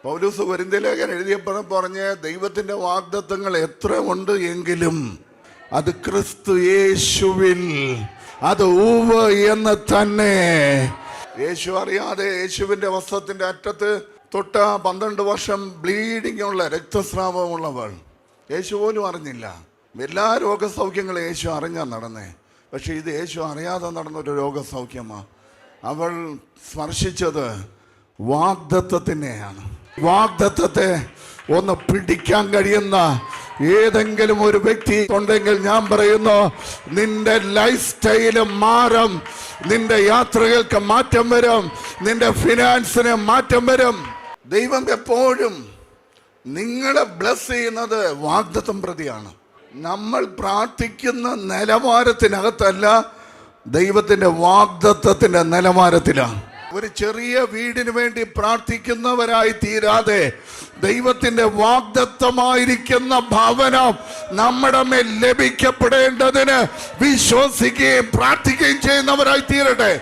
പൗലോസ് കൊരിന്ത്യലേഖനം എഴുതിയപ്പോൾ പറഞ്ഞ് ദൈവത്തിന്റെ വാഗ്ദത്തങ്ങൾ എത്ര ഉണ്ട് എങ്കിലും അത് ക്രിസ്തു യേശുവിൽ അത് ഉവ്വ് എന്ന് തന്നെ. യേശു അറിയാതെ യേശുവിന്റെ വസ്ത്രത്തിന്റെ അറ്റത്ത് തൊട്ട 12 വർഷം ബ്ലീഡിംഗ് ഉള്ള രക്തസ്രാവമുള്ളവൾ യേശു പോലും അറിഞ്ഞില്ല. എല്ലാ രോഗസൗഖ്യങ്ങളും യേശു അറിഞ്ഞാൽ നടന്നേ. പക്ഷെ ഇത് യേശു അറിയാതെ നടന്നൊരു രോഗസൗഖ്യമാണ്. അവൾ സ്പർശിച്ചത് വാഗ്ദത്തത്തിനെയാണ്. വാഗ്ദത്തത്തെ ഒന്ന് പിടിക്കാൻ കഴിയുന്ന ഏതെങ്കിലും ഒരു വ്യക്തി ഉണ്ടെങ്കിൽ ഞാൻ പറയുന്നു, നിന്റെ ലൈഫ് സ്റ്റൈല് മാറും, നിന്റെ യാത്രകൾക്ക് മാറ്റം വരും, നിന്റെ ഫിനാൻസിന് മാറ്റം വരും. ദൈവം എപ്പോഴും നിങ്ങളെ ബ്ലസ് ചെയ്യുന്നത് വാഗ്ദത്തം പ്രതിയാണ്. നമ്മൾ പ്രാർത്ഥിക്കുന്ന നിലവാരത്തിനകത്തല്ല, ദൈവത്തിന്റെ വാഗ്ദത്തത്തിന്റെ നിലവാരത്തിലാണ്. ഒരു ചെറിയ വീടിന് വേണ്ടി പ്രാർത്ഥിക്കുന്നവരായി തീരാതെ ദൈവത്തിന്റെ വാഗ്ദത്തമായിരിക്കുന്ന ഭവനം നമ്മുടെ മേൽ ലഭിക്കപ്പെടേണ്ടതിന് വിശ്വസിക്കുകയും പ്രാർത്ഥിക്കുകയും ചെയ്യുന്നവരായി തീരട്ടെ.